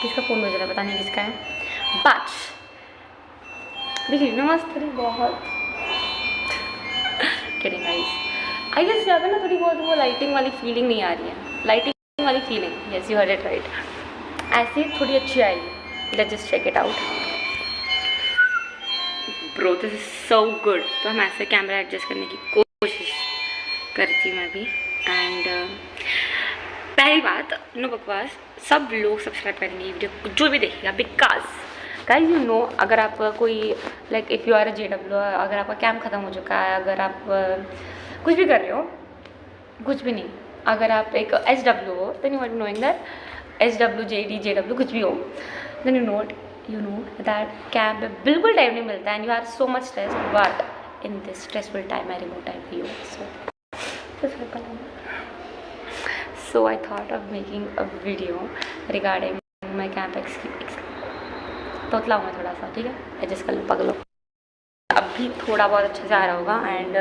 किसका फ़ोन बज रहा है, पता नहीं किसका है, बट देखिए ना मस्त थोड़ी बहुत किडिंग गाइस। आई गेस यहाँ पे ना थोड़ी बहुत वो लाइटिंग वाली फीलिंग नहीं आ रही है, लाइटिंग वाली feeling, yes you heard it right, ऐसी थोड़ी अच्छी आएगी। Let's just check it out. Bro this is so good. तो हम ऐसे कैमरा एडजस्ट करने की कोशिश करती हूँ मैं भी। एंड पहली बात, नो बकवास, सब लोग सब्सक्राइब करेंगे वीडियो जो भी देखेगा, बिकॉज गाइज यू नो, अगर आप कोई like if you are JW, अगर आपका कैम ख़त्म हो चुका है, अगर आप कुछ भी कर रहे हो, कुछ भी नहीं, अगर आप एक SW हो, then you are knowing that SW JD JW कुछ भी हो, then you know that camp पे बिल्कुल टाइम नहीं मिलता and you are so much stress, but in this stressful time I remove time for you. So I thought of making a video regarding my camp experience। तो तोतला हूँ मैं थोड़ा सा, ठीक है, एडजस्ट कर लो पगलो। अभी थोड़ा बहुत अच्छे से आ रहा होगा एंड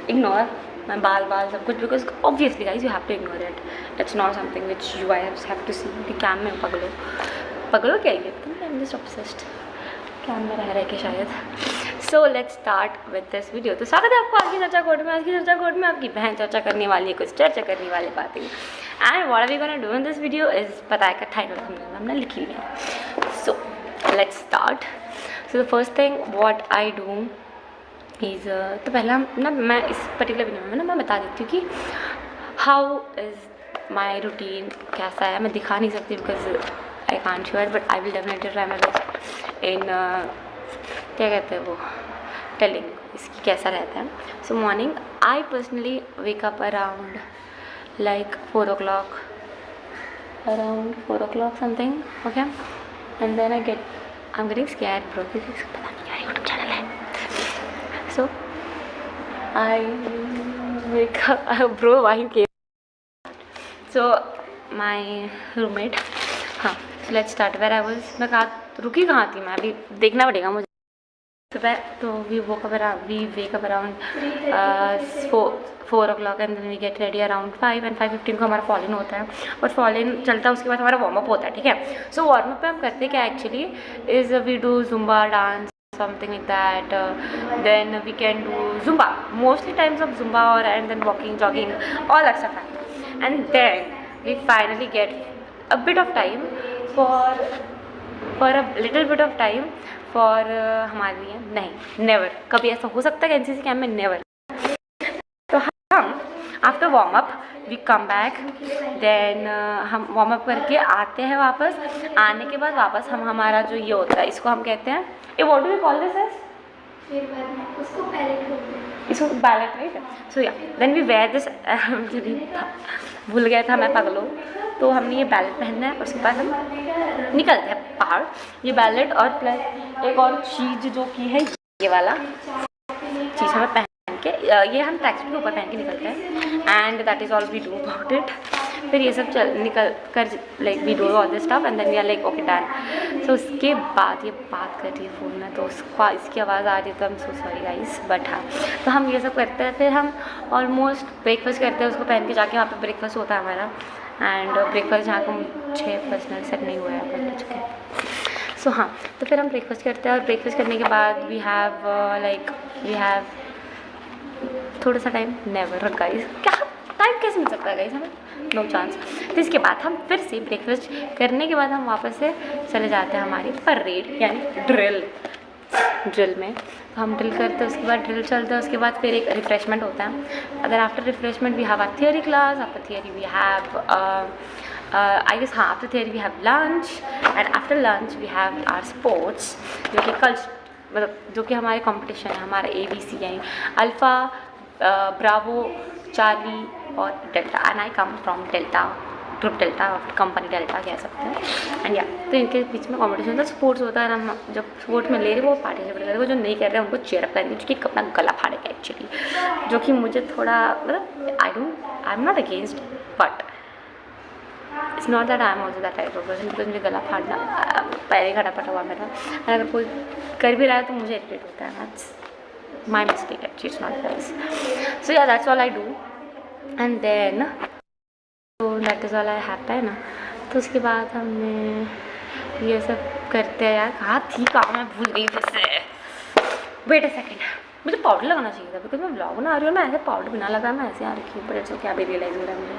इग्नोर मैं बाल सब कुछ, because obviously guys you have to ignore it, it's not something which you I have to see. कि कैम में पगलो क्या है तुम, आई एम जस्ट ऑब्सेस्ड कैम में रह के शायद। So let's start with this video. तो स्वागत है आपको आज की चर्चा कोड में। आज की चर्चा कोड में आपकी बहन चर्चा करने वाली है, कुछ चर्चा करने वाली बातें। And what are we gonna do in this video is, पता है, टाइटल हमने लिखी हुई है। So let's start. So the first thing what I do is, तो पहला ना मैं इस पर्टिकुलर वीडियो में ना मैं बता देती हूँ कि हाउ इज़ माई रूटीन कैसा है। मैं दिखा नहीं सकती because I can't show it, but I will definitely try my best in क्या कहते हैं वो टेलिंग इसकी कैसा रहता है। सो morning I personally wake up around like 4 o'clock, around 4 o'clock something, okay, and then I'm getting scared bro, this is पता नहीं क्या YouTube channel है। So I wake up bro, why you came? So my roommate, हाँ, so let's start where I was। मैं रुकी कहाँ थी मैं, अभी देखना पड़ेगा मुझे। तो we wake up around 4 o'clock and then we get ready around 5 and 5:15 को हमारा फॉल इन होता है, और फॉल इन चलता है, उसके बाद हमारा वार्म अप होता है, ठीक है। सो वार्म अप पे हम करते क्या actually is we do Zumba dance, something like that, then we can do zumba, mostly times of zumba, or and then walking, jogging, all that stuff happens, and then we finally get a bit of time for a little bit of time for हमारे लिए, नहीं never, कभी ऐसा हो सकता है कि NCC camp में नेवर। तो हम after warm up we come back, then हम वार्म अप करके आते हैं वापस। आने के बाद वापस हम हमारा जो ये होता है, इसको हम कहते हैं, ये what do we call this as, उसको बैलेट बोलते हैं, इसको बैलेट राइट। सो या देन वी वेयर दिस, भूल गया था मैं पगलो। तो हमने ये बैलेट पहनना है, उसके बाद हम निकलते हैं पहाड़। ये बैलेट और प्लस एक और चीज़ जो कि है ये वाला चीज़ हमें पहन के, ये हम टैक्सी के ऊपर पहन के निकलते हैं, and that is all we do about it. फिर ये सब निकल कर like we do all this stuff and then we are like okay done. So उसके बाद ये बात कर रही है फ़ोन में, तो इसकी आवाज़ आ रही है, तो हम सो सॉरी गाइस, बट हाँ। तो हम ये सब करते हैं, फिर हम ऑलमोस्ट ब्रेकफास्ट करते हैं, उसको पहन के जाके वहाँ पर ब्रेकफास्ट होता है हमारा, एंड ब्रेकफास्ट जहाँ को मुझे पर्सनल सेट नहीं हुआ है, बन चुके हैं। सो हाँ, तो फिर हम ब्रेकफास्ट करते हैं, और ब्रेकफास्ट करने के बाद वी हैव थोड़ा सा टाइम, नेवर गाइस, क्या टाइम कैसे मिल सकता है गाइस हमें, नो चांस। तो इसके बाद हम फिर से ब्रेकफास्ट करने के बाद हम वापस से चले जाते हैं हमारी परेड यानी ड्रिल में। तो हम ड्रिल करते हैं, उसके बाद ड्रिल चलता है, उसके बाद फिर एक रिफ्रेशमेंट होता है। अगर after refreshment we have our theory class, after theory we have I guess, हाँ, after theory we have lunch, and after lunch we have our sports, जो कि कल मतलब जो कि हमारे कंपटीशन है, हमारा ABC यानी अल्फ़ा, ब्रावो, चार्ली और delta, and I come from delta, group delta, company delta कह सकते हैं। एंड या तो इनके बीच में कॉम्पिटिशन होता है, स्पोर्ट्स होता है, हम जब स्पोर्ट्स में ले रहे वो पार्टिसिपेट कर रहे हैं, जो नहीं कर रहे हैं उनको चेयर अप करेंगे, जो कि अपना गला फाड़ेगा एक्चुअली, जो कि मुझे थोड़ा मतलब I am not against, but it's not that I am also that type of person, because मुझे गला फाड़ना पहले खड़ा पटा हुआ मेरा, एंड अगर कोई कर भी रहा है तो मुझे इरिटेट होता है, that's my mistake actually, it's not nice. So yeah that's all I do, and then तो that is all I happen. तो उसके बाद हमने ये सब करते हैं यार। कहाँ थी, कहाँ मैं भूल गई फिर से। वेट अ सेकेंड, मुझे पाउडर लगाना चाहिए था बिकॉज मैं व्लॉग बना रही हूँ, मैं ऐसे पाउडर बिना लगा मैं ऐसे आ रखी हूँ, बट इट्स ओके। अभी रियलाइज हो रहा है मुझे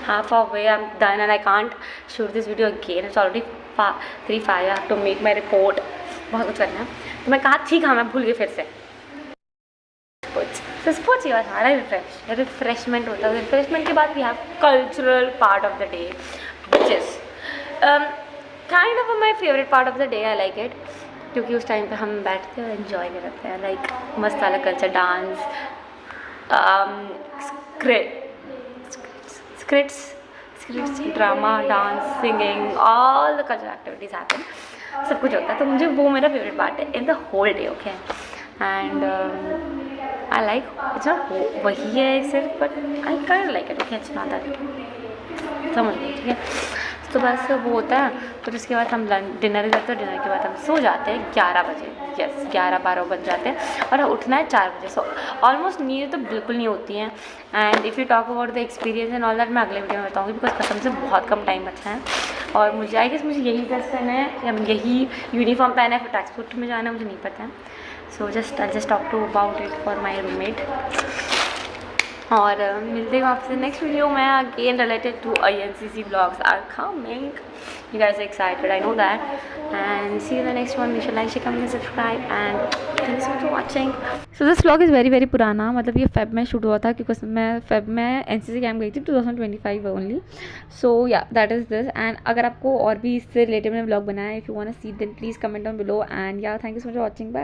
half of way I am done and I can't shoot this video again. It's already 3:05 I have to make my report, बहुत कुछ करना है। तो मैं कहाँ थी, कहाँ मैं भूल गई फिर से। स्पोर्ट्स ये हमारा रिफ्रेशमेंट होता है। रिफ्रेशमेंट के बाद we have cultural part of the day which is kind of my favourite part of the day. I like it क्योंकि उस टाइम पे हम बैठते हैं और इन्जॉय करते हैं, लाइक मस्त वाला culture, dance, scripts, drama, dance, singing, all the cultural activities happen, सब कुछ होता है। तो मुझे वो मेरा फेवरेट पार्ट है in the whole day. Okay, and I like it's not वही है सिर्फ, but I kind like it. Okay, अच्छा आता है, समझ लीजिए, ठीक है। तो बस वो होता है, फिर उसके बाद हम डिनर करते हैं। डिनर के बाद हम सो जाते हैं 11 बजे। यस, 11-12 बज जाते हैं और उठना है 4 बजे। सो ऑलमोस्ट नींद तो बिल्कुल नहीं होती हैं। And if you talk about the experience and all that मैं अगले वीडियो में बताऊँगी, बिकॉज कसम से बहुत कम टाइम बचा है। और मुझे आई गेस मुझे यही ड्रेस पहना है या यही यूनिफॉर्म पहना है, फिर ट्रैकसूट में जाना है, मुझे नहीं पता है। So just talk to about it for my roommate. और मिलते हैं आपसे नेक्स्ट वीडियो में again related to INCC vlogs are coming. You guys are excited, I know that. And see you in the next one. Make sure like, share, comment, subscribe, and thank you so much for watching. So this vlog is very पुराना, मतलब ये Feb में shoot हुआ था क्योंकि मैं Feb में NCC camp गई थी 2025 ओनली। सो या दैट इज़ दिस। एंड अगर आपको और भी इससे रिलेटेड मैंने व्लॉग बनाया, if you want to see then please comment down below. And yeah thank you so much for watching. Bye.